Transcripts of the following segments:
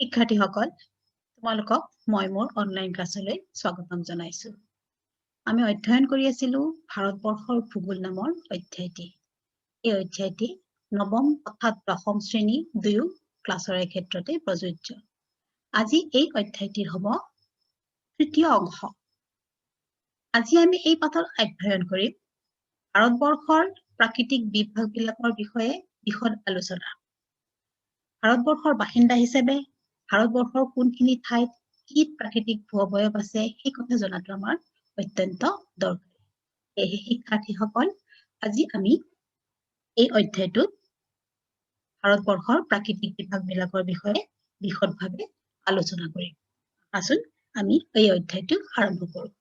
শিক্ষাৰ্থীসকল তোমালোকক মই মোৰ অনলাইন ক্লাছলৈ স্বাগতম জনাইছো। আমি অধ্যয়ন কৰি আছিলো ভাৰতবৰ্ষৰ ভূগোল নামৰ অধ্যায়টি। এই অধ্যায়টি নৱম অৰ্থাৎ দশম শ্ৰেণী দুয়ো ক্লাছৰ ক্ষেত্ৰতে প্ৰযোজ্য। আজি এই অধ্যায়টিৰ হ'ব তৃতীয় অংশ। আজি আমি এই পাঠত অধ্যয়ন কৰিম ভাৰতবৰ্ষৰ প্ৰাকৃতিক বিভাগবিলাকৰ বিষয়ে বিশদ আলোচনা। ভাৰতবৰ্ষৰ বাসিন্দা হিচাপে ভাৰতবৰ্ষৰ কোনখিনি ঠাইত কি প্ৰাকৃতিক ভূ-অৱয়ব আছে সেই কথা জনাটো আমাৰ অত্যন্ত দৰকাৰী। এই শিক্ষাৰ্থীসকল আজি আমি এই অধ্যায়টোত ভাৰতবৰ্ষৰ প্ৰাকৃতিক বিভাগবিলাকৰ বিষয়ে বিশদভাৱে আলোচনা কৰিম। আসুন আমি এই অধ্যায়টো আৰম্ভ কৰোঁ।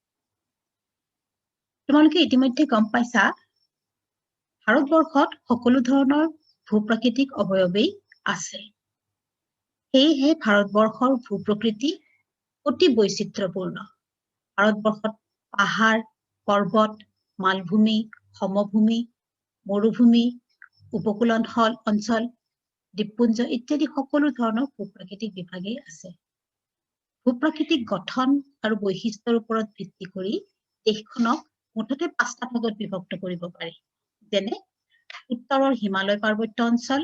তোমালোকে ইতিমধ্যে গম পাইছা ভাৰতবৰ্ষত সকলো ধৰণৰ ভূ-প্ৰাকৃতিক অৱয়ৱেই আছে। সেয়েহে ভাৰতবৰ্ষৰ ভূ-প্ৰকৃতি অতি বৈচিত্ৰ্যপূৰ্ণ। ভাৰতবৰ্ষত পাহাৰ, পৰ্বত, মালভূমি, সমভূমি, মৰুভূমি, উপকূল অঞ্চল, দ্বীপপুঞ্জ ইত্যাদি সকলো ধৰণৰ ভূ-প্ৰাকৃতিক বিভাগেই আছে। ভূ-প্ৰাকৃতিক গঠন আৰু বৈশিষ্ট্যৰ ওপৰত ভিত্তি কৰি দেশখনক মুঠতে 5টা ভাগত বিভক্ত কৰিব পাৰি। যেনে উত্তৰৰ হিমালয় পাৰ্বত্য অঞ্চল,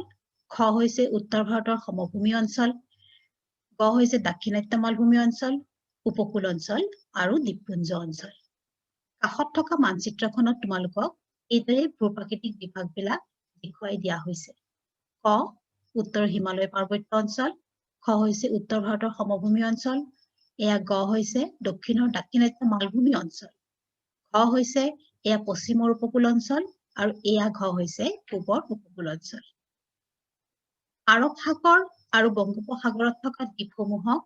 খ হৈছে উত্তৰ ভাৰতৰ সমভূমি অঞ্চল, গ হৈছে দাক্ষিণাত্য মালভূমি অঞ্চল, উপকূল অঞ্চল আৰু দ্বীপপুঞ্জ অঞ্চল। কাষত থকা মানচিত্ৰখনত তোমালোকক এইদৰে ভূ-প্ৰাকৃতিক বিভাগবিলাক দেখুৱাই দিয়া হৈছে। ক উত্তৰ হিমালয় পাৰ্বত্য অঞ্চল, খ হৈছে উত্তৰ ভাৰতৰ সমভূমি অঞ্চল, এয়া গ হৈছে দক্ষিণৰ দাক্ষিণাত্য মালভূমি অঞ্চল, ঘ হৈছে এয়া পশ্চিমৰ উপকূল অঞ্চল আৰু এয়া ঘ হৈছে পূবৰ উপকূল অঞ্চল। আৰৱ সাগৰ আৰু বংগোপসাগৰত থকা দ্বীপসমূহক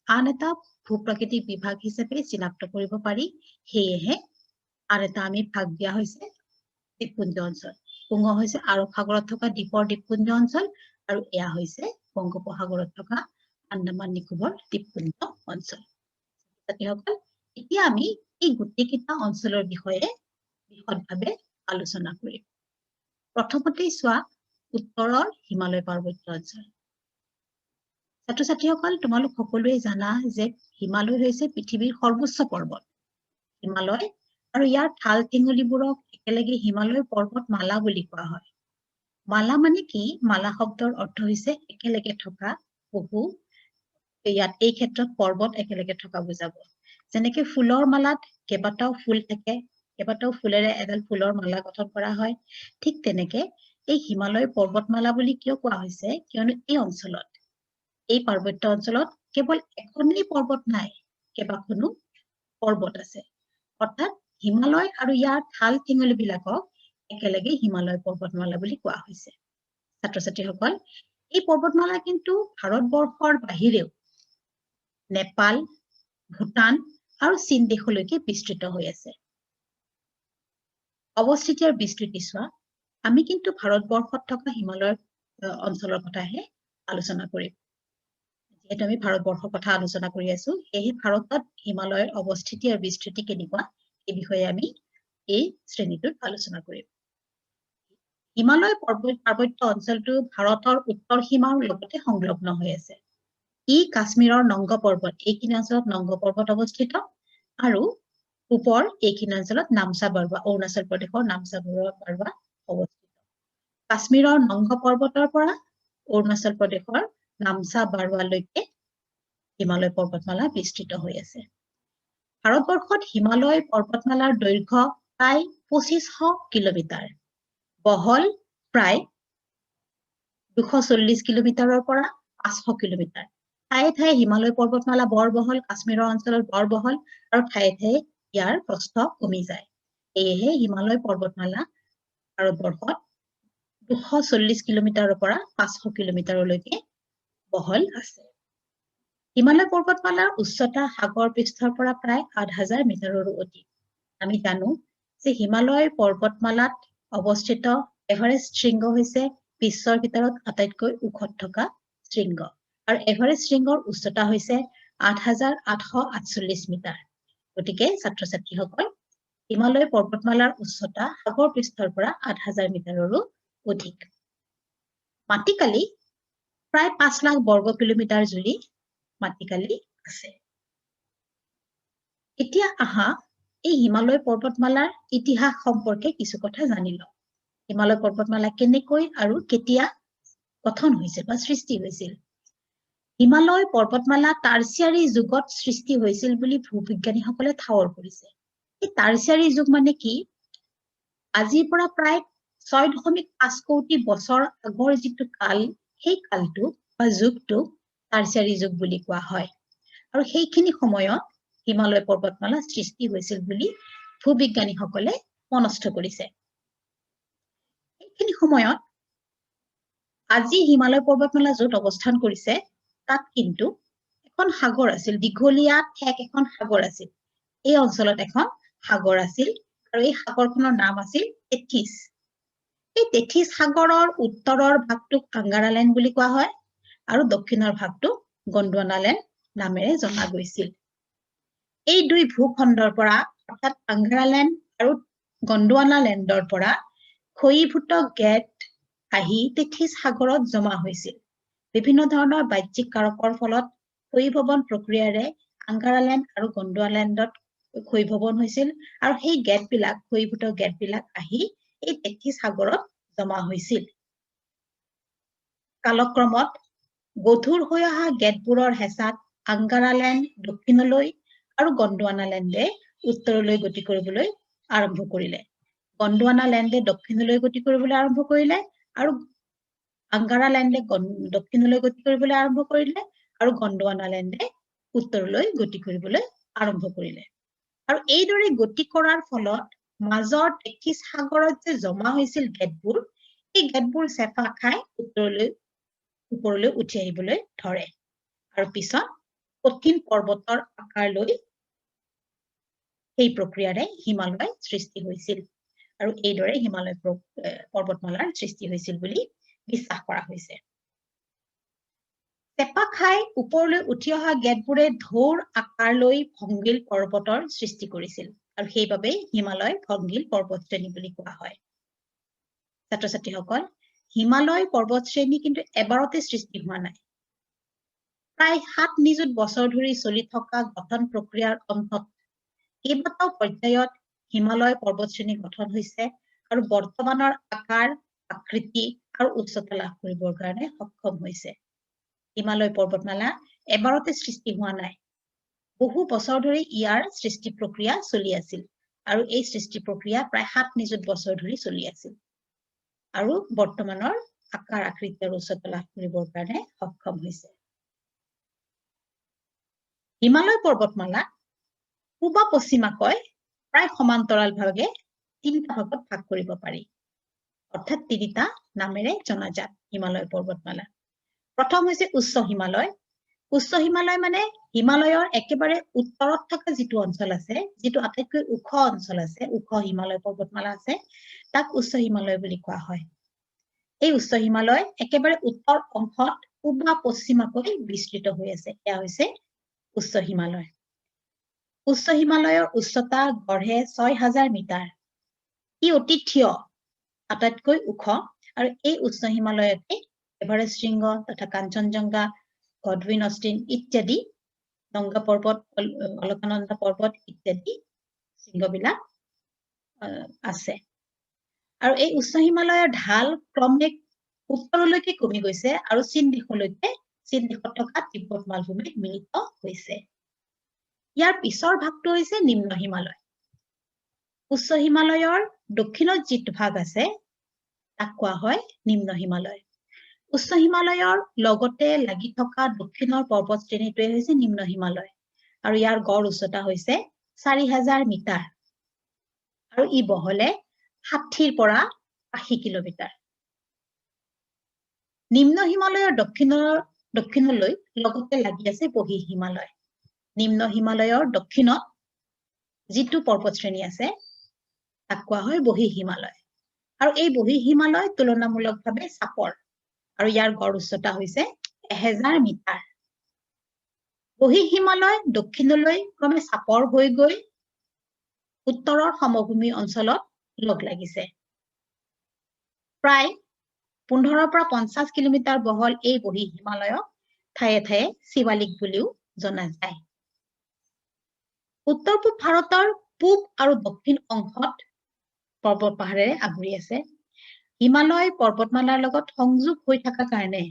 আন এটা ভূ-প্ৰাকৃতিক বিভাগ হিচাপে চিনাক্ত কৰিব পাৰি। সেয়েহে আন এটা আমি ভাগ দিয়া হৈছে দ্বীপপুঞ্জ অঞ্চল। পুঙ হৈছে আৰৱ সাগৰত থকা দ্বীপৰ দ্বীপপুঞ্জ অঞ্চল আৰু এয়া হৈছে বংগোপসাগৰত থকা আন্দামান নিকোবৰ দ্বীপপুঞ্জ অঞ্চল। ছাত্ৰীসকল, এতিয়া আমি এই গোটেইকেইটা অঞ্চলৰ বিষয়ে বিশদভাৱে আলোচনা কৰিম। প্ৰথমতেই চোৱা উত্তৰৰ হিমালয় পাৰ্বত্য অঞ্চল। ছাত্ৰ-ছাত্ৰীসকল, তোমালোক সকলোৱে জানা যে হিমালয় হৈছে পৃথিৱীৰ সৰ্বোচ্চ পৰ্বত। হিমালয় আৰু ইয়াৰ ঠাল ঠেঙুলিবোৰক একেলগে হিমালয় পৰ্বতমালা বুলি কোৱা হয়। মালা মানে কি? মালা শব্দৰ অৰ্থ হৈছে একেলগে থকা বহু, ইয়াত এই ক্ষেত্ৰত পৰ্বত একেলগে থকা বুজাব। যেনেকে ফুলৰ মালাত কেইবাটাও ফুল থাকে, কেইবাটাও ফুলেৰে এডাল ফুলৰ মালা গঠন কৰা হয়, ঠিক তেনেকে এই হিমালয় পৰ্বতমালা বুলি কিয় কোৱা হৈছে? কিয়নো এই অঞ্চলত, এই পাৰ্বত্য অঞ্চলত কেৱল এখনেই পৰ্বত নাই, কেইবাখনো পৰ্বত আছে। অৰ্থাৎ হিমালয় আৰু ইয়াৰ ঠাল ঠেঙুলিবিলাকক একেলগে হিমালয় পৰ্বতমালা বুলি কোৱা হৈছে। ছাত্ৰ-ছাত্ৰীসকল, এই পৰ্বতমালা কিন্তু ভাৰতবৰ্ষৰ বাহিৰেও নেপাল, ভূটান আৰু চীন দেশলৈকে বিস্তৃত হৈ আছে। অৱস্থিতি আৰু বিস্তৃতি চোৱা, আমি কিন্তু ভাৰতবৰ্ষত থকা হিমালয়ৰ অঞ্চলৰ কথাহে আলোচনা কৰিম। যিহেতু আমি ভাৰতবৰ্ষৰ কথা আলোচনা কৰি আছো, সেয়েহে ভাৰতত হিমালয়ৰ অৱস্থিতি আৰু বিস্তৃতি কেনেকুৱা এই বিষয়ে আমি এই শ্ৰেণীটোত আলোচনা কৰিম। হিমালয় পাৰ্বত্য অঞ্চলটো ভাৰতৰ উত্তৰ সীমাৰ লগতে সংলগ্ন হৈ আছে। ই কাশ্মীৰৰ নংগ পৰ্বত, এইখিনি অঞ্চলত নংগ পৰ্বত অৱস্থিত, আৰু পূবৰ এইখিনি অঞ্চলত নামচা বাৰৱা, অৰুণাচল প্ৰদেশৰ নামচা বাৰৱা অৱস্থিত। কাশ্মীৰৰ নংগ পৰ্বতৰ পৰা অৰুণাচল প্ৰদেশৰ নামচা বাৰৱালৈকে হিমালয় পৰ্বতমালা বিস্তৃত হৈ আছে। ভাৰতবৰ্ষত হিমালয় পৰ্বতমালাৰ দৈৰ্ঘ্য প্ৰায় 2500 কিলোমিটাৰ, বহল প্ৰায় 240 কিলোমিটাৰৰ পৰা 500 কিলোমিটাৰ। ঠায়ে ঠায়ে হিমালয় পৰ্বতমালা বৰ বহল, কাশ্মীৰৰ অঞ্চলত বৰ বহল, আৰু ঠায়ে ঠায়ে ইয়াৰ প্ৰস্থ কমি যায়। সেয়েহে হিমালয় পৰ্বতমালা ভাৰতবৰ্ষত 240 কিলোমিটাৰৰ পৰা 500 কিলোমিটাৰলৈকে বহল আছে। হিমালয় পৰ্বতমালাৰ উচ্চতা সাগৰ পৃষ্ঠৰ পৰা প্ৰায় 8000 মিটাৰৰো অধিক। আমি জানো যে হিমালয় পৰ্বতমালাত অৱস্থিত এভাৰেষ্ট শৃংগ হৈছে বিশ্বৰ ভিতৰত আটাইতকৈ ওখত থকা শৃংগ, আৰু এভাৰেষ্ট শৃংগৰ উচ্চতা হৈছে 8848 মিটাৰ। গতিকে ছাত্ৰ-ছাত্ৰীসকল, হিমালয় পৰ্বতমালাৰ উচ্চতা সাগৰ পৃষ্ঠৰ পৰা 8000 মিটাৰৰো অধিক। মাটিকালি প্ৰায় 5 লাখ বৰ্গ কিলোমিটাৰ জুৰি মাটিকালি আছে। এতিয়া আহা এই হিমালয় পৰ্বতমালাৰ ইতিহাস সম্পৰ্কে কিছু কথা জানি লওঁ। হিমালয় পৰ্বতমালা কেনেকৈ আৰু কেতিয়া গঠন হৈছিল বা সৃষ্টি হৈছিল। হিমালয় পৰ্বতমালা টাৰ্চিয়াৰী যুগত সৃষ্টি হৈছিল বুলি ভূবিজ্ঞানীসকলে ঠাৱৰ কৰিছে। এই টাৰ্চিয়াৰী যুগ মানে কি? আজিৰ পৰা প্ৰায় 6.5 কোটি বছৰ আগৰ যিটো কাল, সেই কালটো বা যুগটো টাৰ্চিয়াৰী যুগ বুলি কোৱা হয়। আৰু সেইখিনি সময়ত হিমালয় পৰ্বতমালা সৃষ্টি হৈছিল বুলি ভূবিজ্ঞানীসকলে মনস্থ কৰিছে। এইখিনি সময়ত আজি হিমালয় পৰ্বতমালা য'ত অৱস্থান কৰিছে তাত কিন্তু এখন সাগৰ আছিল, দীঘলীয়া ঠেক এখন সাগৰ আছিল। এই অঞ্চলত এখন সাগৰ আছিল আৰু এই সাগৰখনৰ নাম আছিল তেথিছ। এই তেথিছ সাগৰৰ উত্তৰৰ ভাগটোক আংগাৰালেণ্ড বুলি কোৱা হয় আৰু দক্ষিণৰ ভাগটোক গণ্ডৱানালেণ্ড নামেৰে জনা গৈছিল। এই দুই ভূখণ্ডৰ পৰা অৰ্থাৎ আংগাৰালেণ্ড আৰু গণ্ডৱানালেণ্ডৰ পৰা ক্ষয়ীভূত গেট আহি তেথিছ সাগৰত জমা হৈছিল। বিভিন্ন ধৰণৰ বাহ্যিক কাৰকৰ ফলত ক্ষয়ীভৱন প্ৰক্ৰিয়াৰে আংগাৰালেণ্ড আৰু গণ্ডৱানালেণ্ডত ক্ষয়ীভৱন হৈছিল আৰু সেই গেটবিলাক, ক্ষয়ীভূত গেটবিলাক আহি এই তেথিছ সাগৰত জমা হৈছিল। কালক্ৰমত গধুৰ হৈ অহা গেটবোৰৰ হেঁচাত আংগাৰালেণ্ড দক্ষিণলৈ আৰু গণ্ডৱানালেণ্ডে উত্তৰলৈ গতি কৰিবলৈ আৰম্ভ কৰিলে। গণ্ডৱানালেণ্ডে দক্ষিণলৈ গতি কৰিবলৈ আৰম্ভ কৰিলে আৰু আংগাৰালেণ্ডে দক্ষিণলৈ গতি কৰিবলৈ আৰম্ভ কৰিলে আৰু গণ্ডৱানালেণ্ডে উত্তৰলৈ গতি কৰিবলৈ আৰম্ভ কৰিলে। আৰু এইদৰে গতি কৰাৰ ফলত মাজৰ তেথিছ সাগৰত যে জমা হৈছিল গেটবোৰ, এই গেটবোৰ চেপা খাই ওপৰলৈ উঠি আহিবলৈ ধৰে আৰু পিছত কঠিন পৰ্বতৰ আকাৰ লৈ সেই প্ৰক্ৰিয়াৰে হিমালয় সৃষ্টি হৈছিল আৰু এইদৰে হিমালয় পৰ্বতমালাৰ সৃষ্টি হৈছিল বুলি বিশ্বাস কৰা হৈছে। চেপা খাই ওপৰলৈ উঠি অহা গেটবোৰে ঢৌৰ আকাৰ লৈ ভংগীল পৰ্বতৰ সৃষ্টি কৰিছিল আৰু সেইবাবে হিমালয় ভংগীল পৰ্বতশ্ৰেণী বুলি কোৱা হয়। ছাত্ৰ ছাত্ৰীসকল, হিমালয় পৰ্বতশ্ৰেণী কিন্তু এবাৰতে সৃষ্টি হোৱা নাই। প্ৰায় 7 নিযুত বছৰ ধৰি চলি থকা গঠন প্ৰক্ৰিয়াৰ অন্তত কেইবাটাও পৰ্যায়ত হিমালয় পৰ্বতশ্ৰেণী গঠন হৈছে আৰু বৰ্তমানৰ আকাৰ, আকৃতি আৰু উচ্চতা লাভ কৰিবৰ কাৰণে সক্ষম হৈছে। হিমালয় পৰ্বতমালা এবাৰতে সৃষ্টি হোৱা নাই। বহু বছৰ ধৰি ইয়াৰ সৃষ্টি প্ৰক্ৰিয়া চলি আছিল আৰু এই সৃষ্টি প্ৰক্ৰিয়া প্ৰায় 7 নিযুত বছৰ ধৰি চলি আছিল আৰু বৰ্তমানৰ আকাৰ, আকৃতি আৰু উচ্চতা লাভ কৰিবৰ কাৰণে সক্ষম হৈছে। হিমালয় পৰ্বতমালা পূব পশ্চিমাকৈ প্ৰায় সমান্তৰালভাৱে 3টা ভাগত ভাগ কৰিব পাৰি, অৰ্থাৎ 3টা নামেৰে জনাজাত হিমালয় পৰ্বতমালা। প্ৰথম হৈছে উচ্চ হিমালয়। উচ্চ হিমালয় মানে হিমালয়ৰ একেবাৰে উত্তৰত থকা যিটো অঞ্চল আছে, যিটো আটাইতকৈ ওখ অঞ্চল আছে, ওখ হিমালয় পৰ্বতমালা আছে, তাক উচ্চ হিমালয় বুলি কোৱা হয়। এই উচ্চ হিমালয় একেবাৰে উত্তৰ অংশত পূব পশ্চিমাকৈ বিস্তৃত হৈ আছে। এয়া হৈছে উচ্চ হিমালয়। উচ্চ হিমালয়ৰ উচ্চতা গড়ে 6000 মিটাৰ। ই অতি থিয়, আটাইতকৈ ওখ আৰু এই উচ্চ হিমালয়তে এভাৰেষ্ট শৃংগ তথা কাঞ্চনজংঘা, গডৱিন অষ্টিন ইত্যাদি, নংগা পৰ্বত, অলকানন্দা পৰ্বত ইত্যাদি শৃংগবিলাক আছে। আৰু এই উচ্চ হিমালয়ৰ ঢাল ক্ৰমে উত্তৰলৈকে কমি গৈছে আৰু চীন দেশত থকা তিব্বত মালভূমিত মিলিত হৈছে। ইয়াৰ পিছৰ ভাগটো হৈছে নিম্ন হিমালয়। উচ্চ হিমালয়ৰ দক্ষিণত যিটো ভাগ আছে তাক কোৱা হয় নিম্ন হিমালয়। উচ্চ হিমালয়ৰ লগতে লাগি থকা দক্ষিণৰ পৰ্বতশ্ৰেণীটোৱে হৈছে নিম্ন হিমালয় আৰু ইয়াৰ গড় উচ্চতা হৈছে 4000 মিটাৰ আৰু ই বহলে 60 পৰা 80 কিলোমিটাৰ। নিম্ন হিমালয়ৰ দক্ষিণলৈ লগতে লাগি আছে বহি হিমালয়। নিম্ন হিমালয়ৰ দক্ষিণত যিটো পৰ্বতশ্ৰেণী আছে তাক কোৱা হয় বহি হিমালয় আৰু এই বহি হিমালয় তুলনামূলকভাৱে চাপৰ আৰু ইয়াৰ গড় উচ্চতা হৈছে 1000 মিটাৰ। বহি হিমালয় দক্ষিণলৈ ক্ৰমে চাপৰ হৈ গৈ উত্তৰৰ সমভূমি অঞ্চলত লগ লাগিছে। প্ৰায় 15 পৰা 50 কিলোমিটাৰ বহল এই বহি হিমালয়ক ঠায়ে ঠায়ে শিৱালিক বুলিও জনা যায় উত্তৰ পূব ভাৰতৰ পূব আৰু দক্ষিণ অংশত পৰ্বত পাহাৰেৰে আগুৰি আছে হিমালয় পৰ্বতমালাৰ লগত সংযোগ হৈ থকা কাৰণে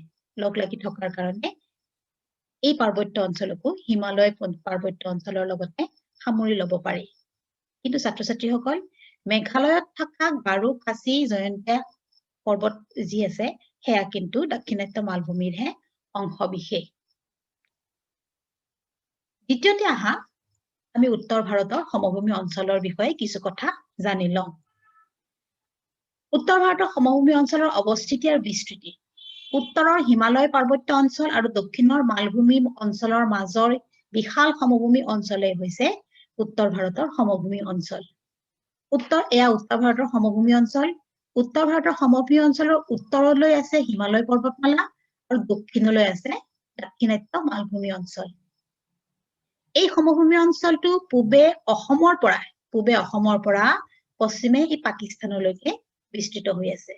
লগ লাগি থকাৰ কাৰণে এই পাৰ্বত্য অঞ্চলকো হিমালয় পাৰ্বত্য অঞ্চলৰ লগতে সামৰি ল'ব পাৰি কিন্তু ছাত্ৰ-ছাত্ৰীসকল মেঘালয়ত থকা গাৰো খাচী জয়ন্তীয়া পৰ্বত যি আছে হেয়া কিন্তু দাক্ষিণাত্য মালভূমিৰহে অংশ বিশেষ দ্বিতীয়তে আহা আমি উত্তৰ ভাৰতৰ সমভূমি অঞ্চলৰ বিষয়ে কিছু কথা জানি লওঁ উত্তৰ ভাৰতৰ সমভূমি অঞ্চলৰ অৱস্থিতি আৰু বিস্তৃতি উত্তৰৰ হিমালয় পাৰ্বত্য অঞ্চল আৰু দক্ষিণৰ মালভূমি অঞ্চলৰ মাজৰ বিশাল সমভূমি অঞ্চলেই হৈছে উত্তৰ ভাৰতৰ সমভূমি অঞ্চল এয়া উত্তৰ ভাৰতৰ সমভূমি অঞ্চল উত্তৰ ভাৰতৰ সমভূমি অঞ্চলৰ উত্তৰলৈ আছে হিমালয় পৰ্বতমালা আৰু দক্ষিণলৈ আছে দাক্ষিণাত্য মালভূমি অঞ্চল এই সমভূমি অঞ্চলটো পূবে অসমৰ পৰা পশ্চিমে এই পাকিস্তানলৈকে বিস্তৃত হৈ আছে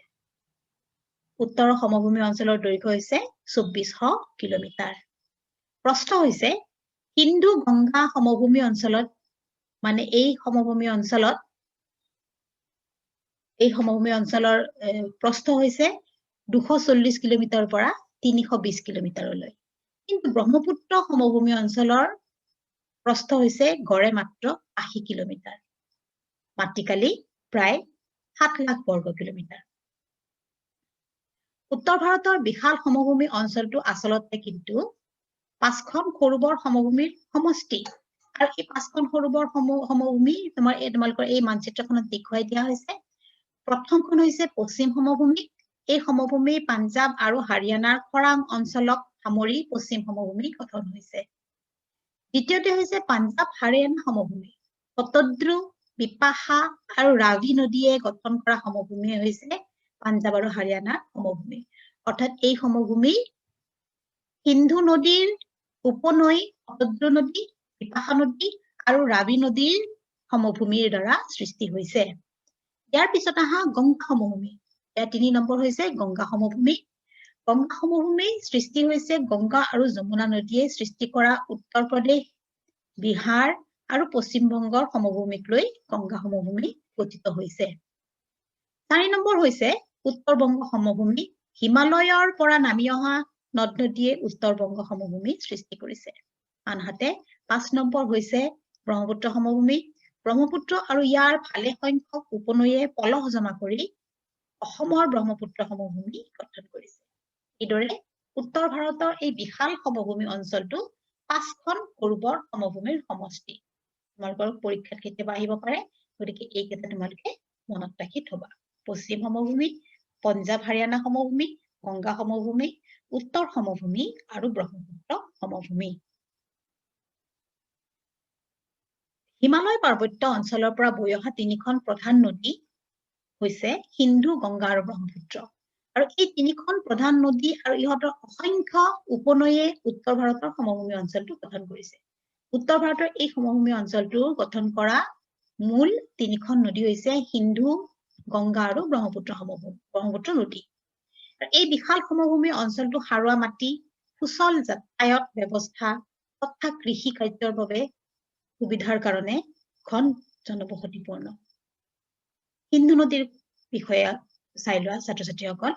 উত্তৰ সমভূমি অঞ্চলৰ দৈৰ্ঘ্য হৈছে 2400 কিলোমিটাৰ প্ৰস্থ হৈছে হিন্দু গংগা সমভূমি অঞ্চলত মানে এই সমভূমি অঞ্চলৰ প্ৰস্থ হৈছে 240 কিলোমিটাৰৰ পৰা 320 কিলোমিটাৰলৈ কিন্তু ব্ৰহ্মপুত্ৰ সমভূমি অঞ্চলৰ প্ৰস্থ হৈছে গড়ে মাত্ৰ 80 কিলোমিটাৰ মাটিকালি প্ৰায় 7 লাখ বৰ্গ কিলোমিটাৰ উত্তৰ ভাৰতৰ বিশাল সমভূমি অঞ্চলটো আচলতে কিন্তু 5খন সৰুবৰ সমভূমিৰ সমষ্টি আৰু এই 5খন সৰুবৰ সমভূমি তোমালোকৰ এই মানচিত্ৰখনত দেখুৱাই দিয়া হৈছে প্ৰথমখন হৈছে পশ্চিম সমভূমি এই সমভূমি পাঞ্জাব আৰু হাৰিয়ানাৰ খৰাং অঞ্চলক সামৰি পশ্চিম সমভূমি গঠন হৈছে দ্বিতীয়তে হৈছে পাঞ্জাব হাৰিয়ানা সমভূমি শতদ্ৰু বিপাশা আৰু ৰাভি নদীয়ে গঠন কৰা সমভূমি হৈছে পাঞ্জাব আৰু হাৰিয়ানাৰ সমভূমি অৰ্থাৎ এই সমভূমি সিন্ধু নদীৰ উপনৈ শতদ্ৰু নদী বিপাশা নদী আৰু ৰাভি নদীৰ সমভূমিৰ দ্বাৰা সৃষ্টি হৈছে ইয়াৰ পিছত আহা গংগা সমভূমি ইয়াৰ 3 নম্বৰ হৈছে গংগা সমভূমি সৃষ্টি হৈছে গংগা আৰু যমুনা নদীয়ে সৃষ্টি কৰা উত্তৰ প্ৰদেশ বিহাৰ আৰু পশ্চিম বংগৰ সমভূমিক লৈ গংগা সমভূমি গঠিত হৈছে 4 নম্বৰ হৈছে উত্তৰ বংগ সমভূমি হিমালয়ৰ পৰা নামি অহা নদ নদীয়ে উত্তৰ বংগ সমভূমি সৃষ্টি কৰিছে আনহাতে 5 নম্বৰ হৈছে ব্ৰহ্মপুত্ৰ সমভূমি ব্ৰহ্মপুত্ৰ আৰু ইয়াৰ ভালে সংখ্যক উপনৈয়ে পলস জমা কৰি অসমৰ ব্ৰহ্মপুত্ৰ সমভূমি গঠন কৰিছে ইদৰে উত্তৰ ভাৰতৰ এই বিশাল সমভূমি অঞ্চলটো 5খন সৰুবৰ সমভূমিৰ সমষ্টি তোমালোকৰ পৰীক্ষাত কেতিয়াবা আহিব পাৰে গতিকে এই কেইটা তোমালোকে মনত ৰাখি থবা পশ্চিম সমভূমি পঞ্জাব হাৰিয়ানা সমভূমি গংগা সমভূমি উত্তৰ সমভূমি আৰু ব্ৰহ্মপুত্ৰ সমভূমি হিমালয় পাৰ্বত্য অঞ্চলৰ পৰা বৈ অহা 3খন প্ৰধান নদী হৈছে সিন্ধু গংগা আৰু ব্ৰহ্মপুত্ৰ আৰু এই 3খন প্ৰধান নদী আৰু ইহঁতৰ অসংখ্য উপনৈয়ে উত্তৰ ভাৰতৰ সমভূমি অঞ্চলটো গঠন কৰিছে উত্তৰ ভাৰতৰ এই সমভূমি অঞ্চলটো গঠন কৰা মূল 3খন নদী হৈছে সিন্ধু গংগা আৰু ব্ৰহ্মপুত্ৰ নদী এই বিশাল সমভূমি অঞ্চলটো সাৰুৱা মাটি সুচল যাতায়াত ব্যৱস্থা তথা কৃষি কাৰ্যৰ বাবে সুবিধাৰ কাৰণে ঘন জনবসতিপূৰ্ণ সিন্ধু নদীৰ বিষয়ে চাই লোৱা ছাত্ৰ-ছাত্ৰীসকল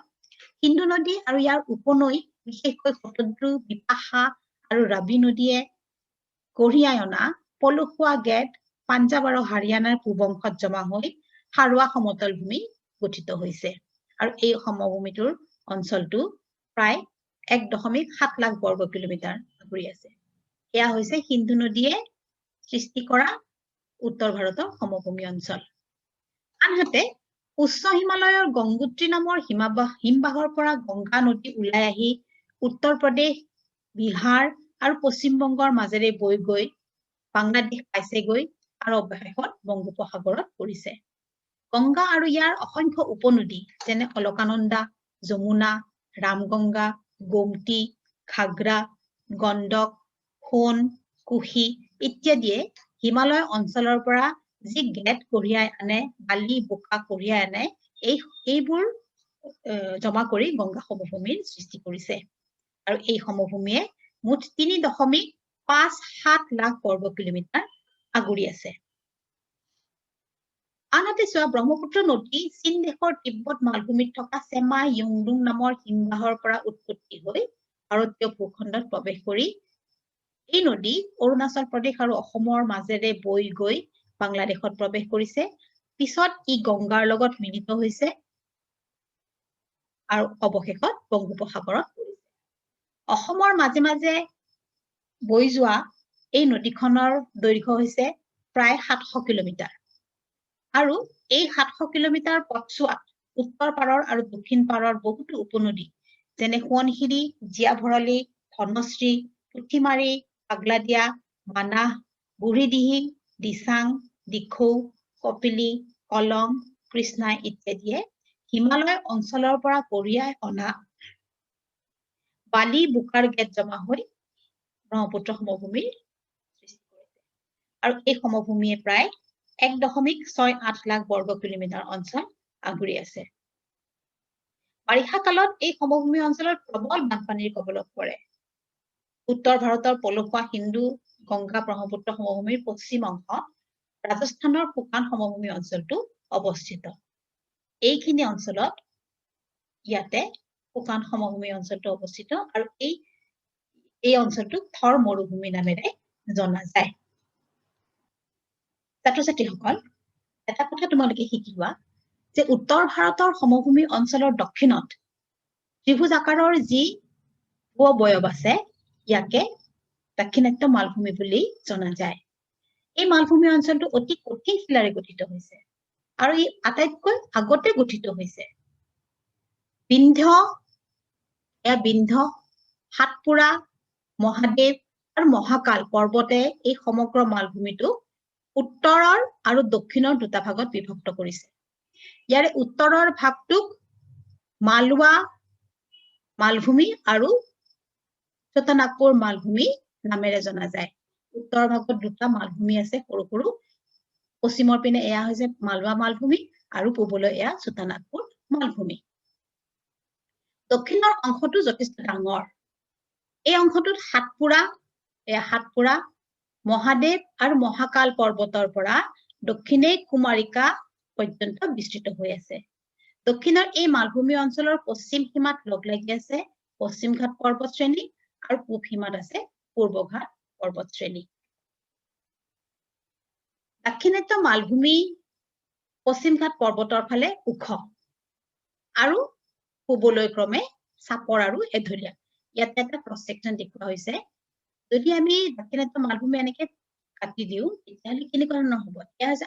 সিন্ধু নদী আৰু ইয়াৰ উপনৈ বিশেষকৈ শতদ্ৰু বিপাশা আৰু ৰাভি নদীয়ে কঢ়িয়াই অনা পলসুৱা গেদ পাঞ্জাব আৰু হাৰিয়ানাৰ পূবংশত জমা হৈ সাৰুৱা সমতল ভূমি গঠিত হৈছে আৰু এই সমভূমিটোৰ অঞ্চলটো প্ৰায় 1.7 লাখ বৰ্গ কিলোমিটাৰ আগুৰি আছে এয়া হৈছে সিন্ধু নদীয়ে সৃষ্টি কৰা উত্তৰ ভাৰতৰ সমভূমি অঞ্চল আনহাতে উচ্চ হিমালয়ৰ গংগোত্ৰী নামৰ হিমবাহৰ পৰা গংগা নদী ওলাই আহি উত্তৰ প্ৰদেশ বিহাৰ আৰু পশ্চিম বংগৰ মাজেৰে বৈ গৈ বাংলাদেশ পাইছেগৈ আৰু অৱশেষত বংগোপসাগৰত পৰিছে গংগা আৰু ইয়াৰ অসংখ্য উপনদী যেনে অলকানন্দা যমুনা ৰামগংগা গোমতী ঘাগ্ৰা গণ্ডক সোণ কুশি ইত্যাদিয়ে হিমালয় অঞ্চলৰ পৰা যি গেদ কঢ়িয়াই আনে বালি বোকা কঢ়িয়াই আনে এইবোৰ জমা কৰি গংগা সমভূমিৰ সৃষ্টি কৰিছে আৰু এই সমভূমিয়ে মুঠ 3.57 লাখ বৰ্গ কিলোমিটাৰ আগুৰি আছে আনহাতে সোৱা ব্ৰহ্মপুত্ৰ নদী চীন দেশৰ তিব্বত মালভূমিত থকা সেমা ইয়ংডুং নামৰ হিমবাহৰ পৰা উৎপত্তি হৈ ভাৰতীয় ভূখণ্ডত প্ৰৱেশ কৰি এই নদী অৰুণাচল প্ৰদেশ আৰু অসমৰ মাজেৰে বৈ গৈ বাংলাদেশত প্ৰৱেশ কৰিছে পিছত ই গংগাৰ লগত মিলিত হৈছে আৰু অৱশেষত বংগোপসাগৰত পৰিছে অসমৰ মাজে মাজে বৈ যোৱা এই নদীখনৰ দৈৰ্ঘ্য হৈছে প্ৰায় 700 কিলোমিটাৰ আৰু এই 700 কিলোমিটাৰ পথছোৱাত উত্তৰ পাৰৰ আৰু দক্ষিণ পাৰৰ বহুতো উপনদী যেনে সোৱণশিৰি জিয়া ভৰালী ধনশ্ৰী পুঠিমাৰী পাগলাদিয়া মানাহ বুঢ়ীদিহিং দিচাং দিখৌ কপিলি কলং কৃষ্ণা ইত্যাদিয়ে হিমালয় অঞ্চলৰ পৰা কঢ়িয়াই অনা বালি বুকাৰ গেট জমা হৈ ব্ৰহ্মপুত্ৰ সমভূমিৰ সৃষ্টি কৰিছে আৰু এই সমভূমিয়ে প্ৰায় 1.68 লাখ বৰ্গ কিলোমিটাৰ অঞ্চল আগুৰি আছে বাৰিষা কালত এই সমভূমি অঞ্চলত প্ৰবল বানপানীৰ কবলত পৰে উত্তৰ ভাৰতৰ পলসুৱা হিন্দু গংগা ব্ৰহ্মপুত্ৰ সমভূমিৰ পশ্চিম অংশত ৰাজস্থানৰ শুকান সমভূমি অঞ্চলটো অৱস্থিত এইখিনি অঞ্চলত ইয়াতে শুকান সমভূমি অঞ্চলটো অৱস্থিত আৰু এই অঞ্চলটো থৰ মৰুভূমি নামেৰে জনা যায় ছাত্ৰ-ছাত্ৰীসকল এটা কথা তোমালোকে শিকিবা যে উত্তৰ ভাৰতৰ সমভূমি অঞ্চলৰ দক্ষিণত ত্ৰিভুজ আকাৰৰ যি ভূ-অৱয়ব আছে ইয়াকে দাক্ষিণাত্য মালভূমি বুলি জনা যায় এই মালভূমি অঞ্চলটো অতি কঠিন শিলাৰে গঠিত হৈছে আৰু ই আটাইতকৈ আগতে গঠিত হৈছে বিন্ধ্য সাতপুৰা মহাদেৱ আৰু মহাকাল পৰ্বতে এই সমগ্ৰ মালভূমিটো উত্তৰৰ আৰু দক্ষিণৰ দুটা ভাগত বিভক্ত কৰিছে ইয়াৰে উত্তৰৰ ভাগটোক মালৱা মালভূমি আৰু চটনাগপুৰ মালভূমি নামেৰে জনা যায় উত্তৰ ভাগত দুটা মালভূমি আছে সৰু সৰু পশ্চিমৰ পিনে এয়া হৈছে মালৱা মালভূমি আৰু পূবলৈ এয়া চটনাগপুৰ মালভূমি দক্ষিণৰ অংশটো যথেষ্ট ডাঙৰ এই অংশটোত সাতপুৰা মহাদেৱ আৰু মহাকাল পৰ্বতৰ পৰা দক্ষিণে কুমাৰিকা পৰ্যন্ত বিস্তৃত হৈ আছে দক্ষিণৰ এই মালভূমি অঞ্চলৰ পশ্চিম সীমাত লগলাগি আছে পশ্চিম ঘাট পৰ্বত শ্ৰেণী আৰু পূব সীমাত আছে পূৰ্ব ঘাট পৰ্বত শ্ৰেণী দাক্ষিণাত্য মালভূমি পশ্চিম ঘাট পৰ্বতৰ ফালে ওখ আৰু পূবলৈ ক্ৰমে চাপৰ আৰু এঢলীয়া ইয়াতে এটা ক্ৰছ সেকশন দেখুওৱা হৈছে যদি আমি দাক্ষিণাত্য মালভূমি এনেকে কাটি দিওঁ তেতিয়াহ'লে কেনেকুৱা নহ'ব এয়া হৈছে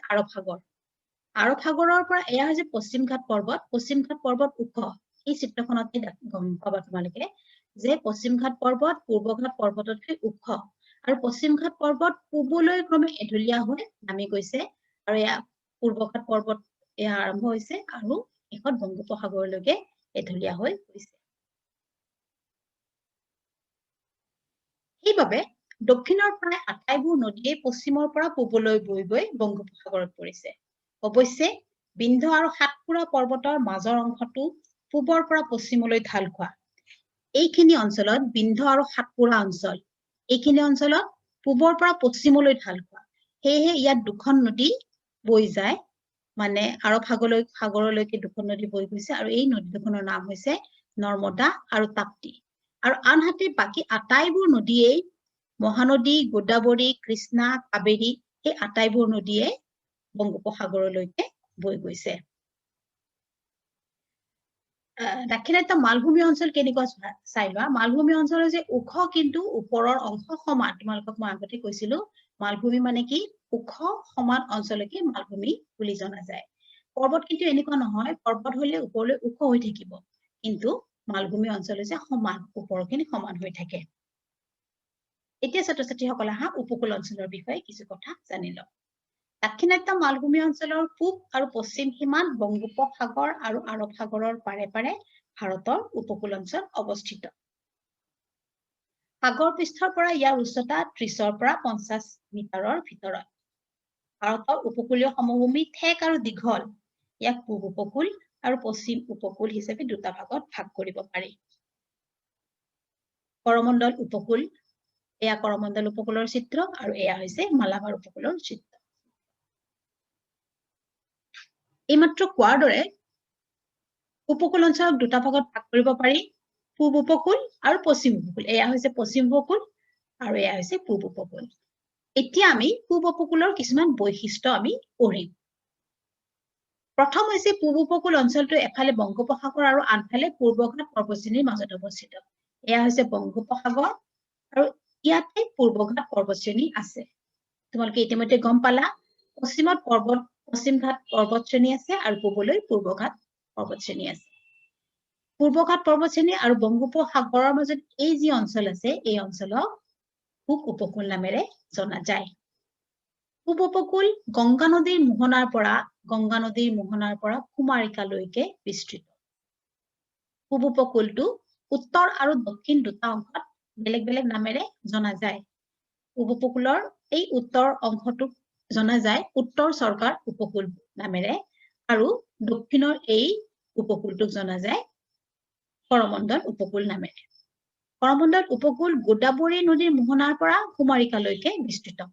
আৰৱ সাগৰৰ পৰা এয়া হৈছে পশ্চিম ঘাট পৰ্বত ওখ এই চিত্ৰখনতে গম পাবা তোমালোকে যে পশ্চিম ঘাট পৰ্বত পূৰ্ব ঘাট পৰ্বততকৈ ওখ আৰু পশ্চিম ঘাট পৰ্বত পূবলৈ ক্ৰমে এঢলীয়া হৈ নামি গৈছে আৰু এয়া পূৰ্ব ঘাট পৰ্বত এয়া আৰম্ভ হৈছে আৰু শেষত বংগোপসাগৰলৈকে এঢলীয়া হৈ গৈছে সেইবাবে দক্ষিণৰ প্ৰায় আটাইবোৰ নদীয়ে পশ্চিমৰ পৰা পূবলৈ বৈ গৈ বংগোপসাগৰত পৰিছে অৱশ্যে বিন্ধ্য আৰু সাতপুৰা পৰ্বতৰ মাজৰ অংশটো পূবৰ পৰা পশ্চিমলৈ ঢাল খোৱা এইখিনি অঞ্চলত বিন্ধ্য আৰু সাতপুৰা অঞ্চল এইখিনি অঞ্চলত পূবৰ পৰা পশ্চিমলৈ ঢাল খোৱা সেয়েহে ইয়াত দুখন নদী বৈ যায় মানে আৰৱ সাগৰলৈকে দুখন নদী বৈ গৈছে আৰু এই নদী দুখনৰ নাম হৈছে নৰ্মদা আৰু তাপ্তি আৰু আনহাতে বাকি আটাইবোৰ নদীয়ে মহানদী গোদাবৰী কৃষ্ণা কাবেৰী এই আটাইবোৰ নদীয়ে বংগোপসাগৰলৈকে বৈ গৈছে দাক্ষিণাত্য মালভূমি অঞ্চল কেনেকুৱা চাই লোৱা মালভূমি অঞ্চলৰ যে ওখ কিন্তু ওপৰৰ অংশ সমান তোমালোকক মই আগতে কৈছিলো মালভূমি মানে কি ওখ সমান অঞ্চলকে মালভূমি বুলি জনা যায় পৰ্বত কিন্তু এনেকুৱা নহয় পৰ্বত হলে ওপৰলৈ ওখ হৈ থাকিব কিন্তু মালভূমি অঞ্চল যে সমান ওপৰখিনি সমান হৈ থাকে এতিয়া ছাত্ৰ-ছাত্ৰীসকল আহা উপকূল অঞ্চলৰ বিষয়ে কিছু কথা জানি লওঁ দাক্ষিণাত্য মালভূমি অঞ্চলৰ পূব আৰু পশ্চিম সীমাত বংগোপসাগৰ আৰু আৰৱ সাগৰৰ পাৰে পাৰে ভাৰতৰ উপকূল অঞ্চল অৱস্থিত সাগৰ পৃষ্ঠৰ পৰা ইয়াৰ উচ্চতা 30ৰ পৰা 50 মিটাৰৰ ভিতৰত ভাৰতৰ উপকূলীয় সমভূমি ঠেক আৰু দীঘল ইয়াক পূব উপকূল আৰু পশ্চিম উপকূল হিচাপে দুটা ভাগত ভাগ কৰিব পাৰি কৰমণ্ডল উপকূল এয়া কৰমণ্ডল উপকূলৰ চিত্ৰ আৰু এয়া হৈছে মালাবাৰ উপকূলৰ চিত্ৰ এইমাত্ৰ কোৱাৰ দৰে উপকূল অঞ্চলক দুটা ভাগত ভাগ কৰিব পাৰি পূব উপকূল আৰু পশ্চিম উপকূল এয়া হৈছে পশ্চিম উপকূল আৰু এয়া হৈছে পূব উপকূল এতিয়া আমি পূব উপকূলৰ কিছুমান বৈশিষ্ট্য আমি পঢ়িম প্ৰথম হৈছে পূব উপকূল অঞ্চলটো এফালে বংগোপসাগৰ আৰু আনফালে পূৰ্বঘাট পৰ্বতশ্ৰেণীৰ মাজত অৱস্থিত এয়া হৈছে বংগোপসাগৰ আৰু ইয়াতে পূৰ্বঘাট পৰ্বতশ্ৰেণী আছে তোমালোকে ইতিমধ্যে গম পালা পশ্চিমত পশ্চিমঘাট পৰ্বতশ্ৰেণী আছে আৰু পূবলৈ পূৰ্বঘাট পৰ্বতশ্ৰেণী আছে পূৰ্বঘাট পৰ্বতশ্ৰেণী আৰু বংগোপসাগৰৰ মাজত এই যি অঞ্চল আছে এই অঞ্চলক পূব উপকূল নামেৰে জনা যায় পূব উপকূল গংগা নদীৰ মোহনাৰ পৰা কুমাৰিকালৈকে বিস্তৃত পূব উপকূলটো উত্তৰ আৰু দক্ষিণ দুটা অংশত বেলেগ বেলেগ নামেৰে জনা যায় পূব উপকূলৰ এই উত্তৰ অংশটোক জনা যায় উত্তৰ চৰকাৰ উপকূল নামেৰে আৰু দক্ষিণৰ এই উপকূলটোক জনা যায় কৰমণ্ডল উপকূল নামেৰে কৰমণ্ডল উপকূল গোদাবৰী নদীৰ মোহনাৰ পৰা কুমাৰিকালৈকে বিস্তৃত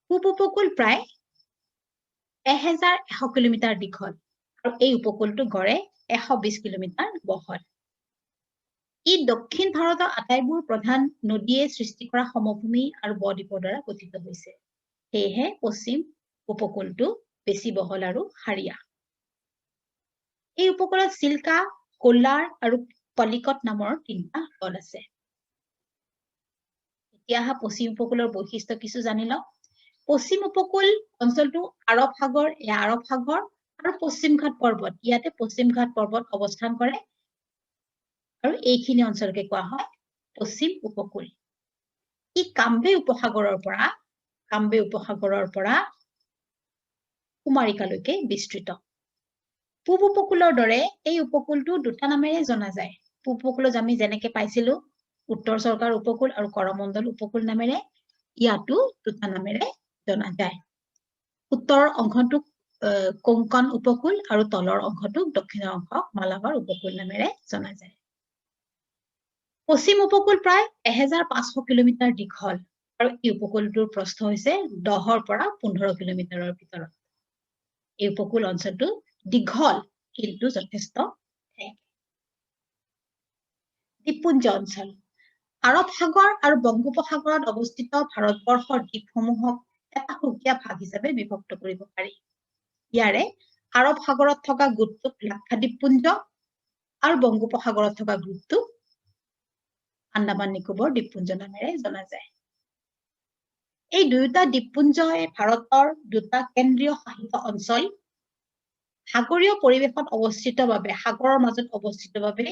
পূব উপকূল প্ৰায় 1100 কিলোমিটাৰ দীঘল আৰু এই উপকূলটো গড়ে 120 কিলোমিটাৰ বহল ই দক্ষিণ ভাৰতৰ আটাইবোৰ প্ৰধান নদীয়ে সৃষ্টি কৰা সমভূমি আৰু বদ্বীপৰ দ্বাৰা গঠিত হৈছে সেয়েহে পশ্চিম উপকূলটো বেছি বহল আৰু হাৰিয়া এই উপকূলত চিল্কা কোলাৰ আৰু পলিকট নামৰ তিনিটা হ্ৰদ আছে এতিয়া পশ্চিম উপকূলৰ বৈশিষ্ট্য কিছু জানি লওক পশ্চিম উপকূল অঞ্চলটো আৰব সাগৰ আৰু পশ্চিম ঘাট পৰ্বত ইয়াতে পশ্চিম ঘাট পৰ্বত অৱস্থান কৰে আৰু এইখিনি অঞ্চলকে কোৱা হয় পশ্চিম উপকূল ই কাম্বে উপসাগৰৰ পৰা কুমাৰিকালৈকে বিস্তৃত পূব উপকূলৰ দৰে এই উপকূলটো দুটা নামেৰে জনা যায় পূব উপকূলত আমি যেনেকৈ পাইছিলো উত্তৰ চৰকাৰ উপকূল আৰু কৰমণ্ডল উপকূল নামেৰে ইয়াতো দুটা নামেৰে জনা যায় উত্তৰ অংশটোক কোংকণ উপকূল আৰু তলৰ অংশটোক দক্ষিণৰ অংশক মালাবাৰ উপকূল নামেৰে জনা যায় পশ্চিম উপকূল প্ৰায় 1500 কিলোমিটাৰ দীঘল আৰু এই উপকূলটোৰ প্ৰস্থ হৈছে 10 পৰা 15 কিলোমিটাৰৰ ভিতৰত এই উপকূল অঞ্চলটো দীঘল কিন্তু যথেষ্ট দ্বীপপুঞ্জ অঞ্চল আৰব সাগৰ আৰু বংগোপসাগৰত অৱস্থিত ভাৰতবৰ্ষৰ দ্বীপসমূহক এটা সুকীয়া ভাগ হিচাপে বিভক্ত কৰিব পাৰি ইয়াৰে আৰব সাগৰত থকা গোটটোক লাক্ষাদ্বীপপুঞ্জ আৰু বংগোপসাগৰত থকা গোটটোক আন্দামান নিকোবৰ দ্বীপপুঞ্জ নামেৰে জনা যায় এই দুয়োটা দ্বীপপুঞ্জই ভাৰতৰ দুটা কেন্দ্ৰীয় শাসিত অঞ্চল সাগৰীয় পৰিৱেশত অৱস্থিত বাবে সাগৰৰ মাজত অৱস্থিত বাবে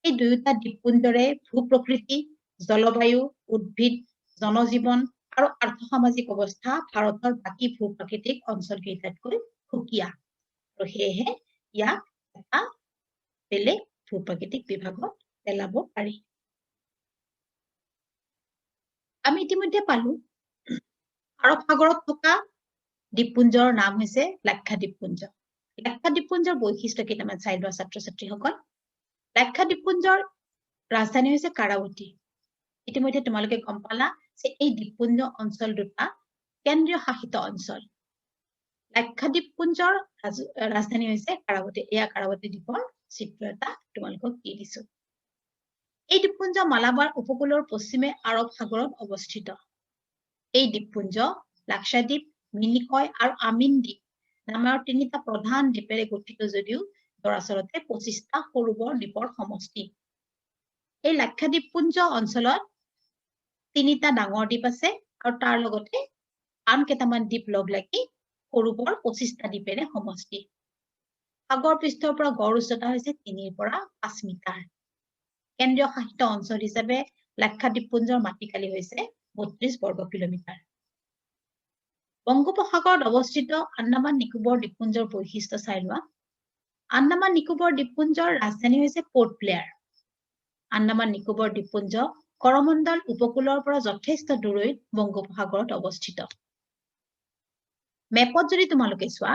এই দুয়োটা দ্বীপপুঞ্জৰে ভূ-প্ৰকৃতি জলবায়ু উদ্ভিদ জনজীৱন আৰু আৰ্থ-সামাজিক অৱস্থা ভাৰতৰ বাকী ভূ-প্ৰাকৃতিক অঞ্চলকেইটাতকৈ সুকীয়া আৰু সেয়েহে ইয়াক এটা বেলেগ ভূ-প্ৰাকৃতিক বিভাগত পেলাব পাৰি আমি ইতিমধ্যে পালো আৰব সাগৰত থকা দ্বীপপুঞ্জৰ নাম হৈছে লাক্ষাদ্বীপপুঞ্জ লাক্ষাদ্বীপপুঞ্জৰ বৈশিষ্ট্য কেইটামান চাই লোৱা ছাত্ৰ-ছাত্ৰীসকল লাক্ষাদ্বীপপুঞ্জৰ ৰাজধানী হৈছে কাৰাৱতী ইতিমধ্যে তোমালোকে গম পালা যে এই দ্বীপপুঞ্জ অঞ্চল দুটা কেন্দ্ৰীয় শাসিত অঞ্চল লাক্ষাদ্বীপপুঞ্জৰ ৰাজধানী হৈছে কাৰাৱতী এয়া কাৰাৱতী দ্বীপৰ চিত্ৰ এটা তোমালোকক দি দিছো এই দ্বীপপুঞ্জ মালাবাৰ উপকূলৰ পশ্চিমে আৰব সাগৰত অৱস্থিত এই দ্বীপপুঞ্জ লাক্ষাদ্বীপ মিনিকয় আৰু আমিন দ্বীপ নামৰ তিনিটা প্ৰধান দ্বীপেৰে গঠিত যদিও দৰাচলতে 25টা সৰু বৰ দ্বীপৰ সমষ্টি এই লাক্ষাদ্বীপপুঞ্জ অঞ্চলত তিনিটা ডাঙৰ দ্বীপ আছে আৰু তাৰ লগতে আন কেইটামান দ্বীপ লগ লাগি সৰু বৰ 25টা দ্বীপেৰে সমষ্টি সাগৰ পৃষ্ঠৰ পৰা গড় উচ্চতা হৈছে 3 পৰা 5 মিটাৰ কেন্দ্ৰীয় শাসিত অঞ্চল হিচাপে লাক্ষাদ্বীপপুঞ্জৰ মাটিকালি হৈছে 32 বৰ্গ কিলোমিটাৰ বংগোপসাগৰত অৱস্থিত আন্দামান নিকোবৰ দ্বীপপুঞ্জৰ বৈশিষ্ট্য চাই লোৱা আন্দামান নিকোবৰ দ্বীপপুঞ্জৰ ৰাজধানী হৈছে পোৰ্ট ব্লেয়াৰ আন্দামান নিকোবৰ দ্বীপপুঞ্জ কৰমণ্ডল উপকূলৰ পৰা যথেষ্ট দূৰৈত বংগোপসাগৰত অৱস্থিত মেপত যদি তোমালোকে চোৱা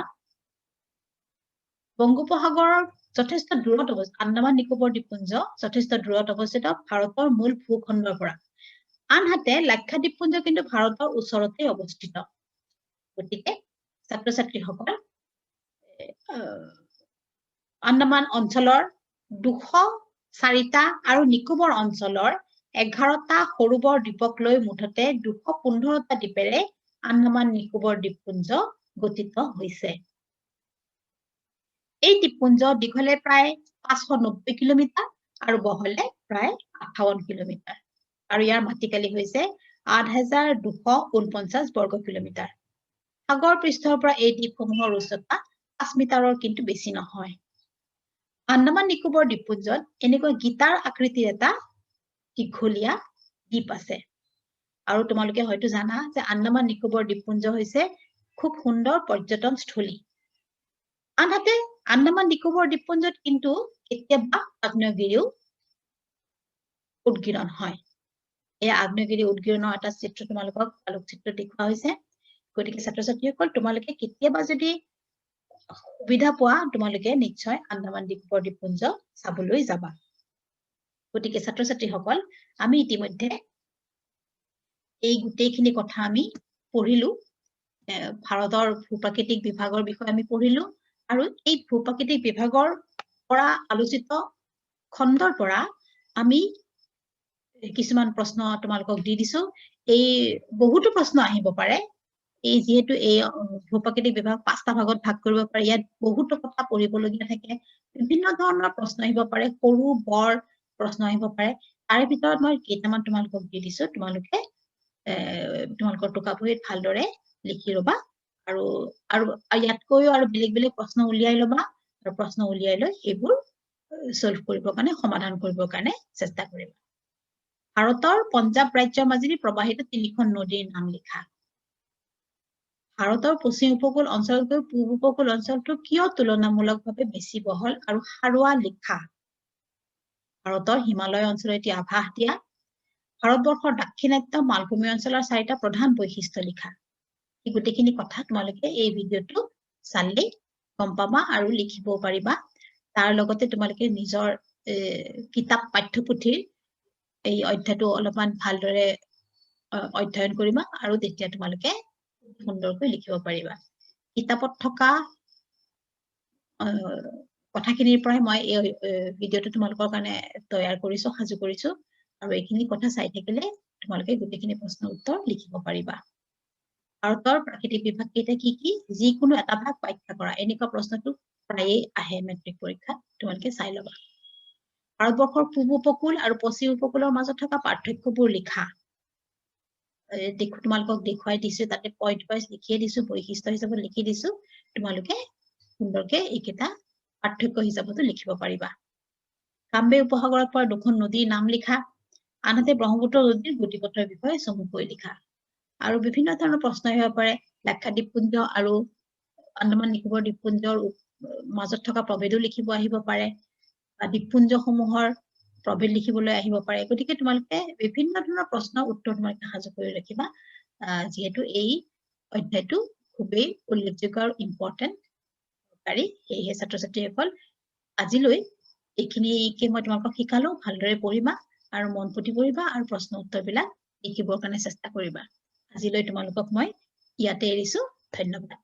বংগোপসাগৰৰ যথেষ্ট দূৰত অৱস্থিত আন্দামান নিকোবৰ দ্বীপপুঞ্জ যথেষ্ট দূৰত অৱস্থিত ভাৰতৰ মূল ভূখণ্ডৰ পৰা আনহাতে লাক্ষাদ্বীপপুঞ্জ কিন্তু ভাৰতৰ ওচৰতে অৱস্থিত গতিকে ছাত্ৰ ছাত্ৰীসকল আন্দামান অঞ্চলৰ 204টা আৰু নিকোবৰ অঞ্চলৰ 11টা সৰু বৰ দ্বীপক লৈ মুঠতে 215টা দ্বীপেৰে আন্দামান নিকোবৰ দ্বীপপুঞ্জ গঠিত হৈছে এই দ্বীপপুঞ্জ দীঘলে প্ৰায় 590 কিলোমিটাৰ আৰু বহলে প্ৰায় 58 কিলোমিটাৰ আৰু ইয়াৰ মাটিকালি হৈছে 8249 বৰ্গ কিলোমিটাৰ সাগৰ পৃষ্ঠৰ পৰা এই দ্বীপসমূহৰ উচ্চতা 5 মিটাৰৰ কিন্তু বেছি নহয় আন্দামান নিকোবৰ দ্বীপপুঞ্জত এনেকৈ গীটাৰ আকৃতিৰ এটা দীঘলীয়া দ্বীপ আছে আৰু তোমালোকে হয়তো জানা যে আন্দামান নিকোবৰ দ্বীপপুঞ্জ হৈছে খুব সুন্দৰ পৰ্যটনস্থলী আনহাতে আন্দামান নিকোবৰ দ্বীপপুঞ্জত কিন্তু কেতিয়াবা আগ্নেয়গিৰিও উদগীৰণ হয় এই আগ্নেয়গিৰি উদগীৰণৰ এটা চিত্ৰ তোমালোকক আলোকচিত্ৰ দেখুওৱা হৈছে গতিকে ছাত্ৰ ছাত্ৰীসকল তোমালোকে কেতিয়াবা যদি সুবিধা পোৱা তোমালোকে নিশ্চয় আন্দামান নিকোবৰ দ্বীপপুঞ্জ চাবলৈ যাবা গতিকে ছাত্ৰ ছাত্ৰীসকল আমি ইতিমধ্যে এই গোটেইখিনি কথা আমি পঢ়িলো ভাৰতৰ ভূপ্ৰাকৃতিক বিভাগৰ বিষয়ে আমি পঢ়িলো আৰু এই ভূপ্ৰাকৃতিক বিভাগৰ পৰা আলোচিত খণ্ডৰ পৰা আমি কিছুমান প্ৰশ্ন তোমালোকক দি দিছো এই বহুতো প্ৰশ্ন আহিব পাৰে এই যেহেতু এই ভূপ্ৰাকৃতিক বিভাগ 5টা ভাগত ভাগ কৰিব পাৰে ইয়াত বহুতো কথা পঢ়িবলগীয়া থাকে বিভিন্ন ধৰণৰ প্ৰশ্ন আহিব পাৰে সৰু বৰ প্ৰশ্ন আহিব পাৰে তাৰে ভিতৰত মই কেইটামান তোমালোকক দি দিছো তোমালোকে তোমালোকৰ টুকাবহীত ভালদৰে লিখি ৰবা আৰু ইয়াতকৈও আৰু বেলেগ বেলেগ প্ৰশ্ন উলিয়াই লবা আৰু প্ৰশ্ন উলিয়াই লৈ এইবোৰ সলভ কৰিবৰ কাৰণে সমাধান কৰিবৰ কাৰণে চেষ্টা কৰিবা ভাৰতৰ পঞ্জাৱ ৰাজ্যৰ মাজেদি প্ৰবাহিত 3খন নদীৰ নাম লিখা ভাৰতৰ পশ্চিম উপকূল অঞ্চলতকৈ পূব উপকূল অঞ্চলটো কিয় তুলনামূলকভাৱে বেছি বহল আৰু সাৰুৱা লিখা ভাৰতৰ হিমালয় অঞ্চলৰ এটি আভাস দিয়া ভাৰতবৰ্ষৰ দাক্ষিণাত্য মালভূমি অঞ্চলৰ 4টা প্ৰধান বৈশিষ্ট্য লিখা এই গোটেইখিনি কথা তোমালোকে এই ভিডিঅটো চালে গম পাবা আৰু লিখিব পাৰিবা তাৰ লগতে তোমালোকে নিজৰ কিতাপ পাঠ্যপুথিৰ এই অধ্যায়টো অলপমান ভালদৰে অধ্যয়ন কৰিবা আৰু তেতিয়া তোমালোকে সুন্দৰকৈ লিখিব পাৰিবা কিতাপত থকা কথাখিনিৰ পৰাই মই এই ভিডিঅটো তোমালোকৰ কাৰণে তৈয়াৰ কৰিছো সাজু কৰিছো আৰু এইখিনি কথা চাই থাকিলে তোমালোকে গোটেইখিনি প্ৰশ্ন উত্তৰ লিখিব পাৰিবা ভাৰতৰ প্ৰাকৃতিক বিভাগ কেইটা কি যিকোনো এটা ভাগ ব্যাখ্যা কৰা এনেকুৱা প্ৰশ্নটো প্ৰায়ে আহে মেট্ৰিক পৰীক্ষাত তোমালোকে চাই লবা ভাৰতবৰ্ষৰ পূব উপকূল আৰু পশ্চিম উপকূলৰ মাজত থকা পাৰ্থক্যবোৰ লিখা দেখো তোমালোকক দেখুৱাই দিছো তাতে পইণ্ট ওয়াইজ লিখিয়ে দিছো বৈশিষ্ট্য হিচাপত লিখি দিছো তোমালোকে সুন্দৰকে এইকেইটা পাৰ্থক্য হিচাপতো লিখিব পাৰিবা কামবে উপসাগৰৰ পৰা দুখন নদীৰ নাম লিখা আনহাতে ব্ৰহ্মপুত্ৰ নদীৰ গতিপথৰ বিষয়ে চমুকৈ লিখা আৰু বিভিন্ন ধৰণৰ প্ৰশ্ন আহিব পাৰে লাক্ষাদ্বীপপুঞ্জ আৰু আন্দামান নিকোবৰ দ্বীপপুঞ্জৰ মাজত থকা প্ৰভেদো লিখিব আহিব পাৰে দ্বীপপুঞ্জসমূহৰ প্ৰভেদ লিখিবলৈ আহিব পাৰে গতিকে তোমালোকে বিভিন্ন ধৰণৰ প্ৰশ্ন উত্তৰ তোমালোকে সাজু কৰি ৰাখিবা যেহেতু এই অধ্যায়টো খুবেই উল্লেখযোগ্য আৰু ইম্পৰ্টেন্ট কাৰি সেয়েহে ছাত্ৰ ছাত্ৰীসকল আজিলৈ এইখিনিকে মই তোমালোকক শিকালো ভালদৰে পঢ়িবা আৰু মন পুতি পঢ়িবা আৰু প্ৰশ্ন উত্তৰবিলাক লিখিবৰ কাৰণে চেষ্টা কৰিবা আজিলৈ তোমালোকক মই ইয়াতে এৰিছো ধন্যবাদ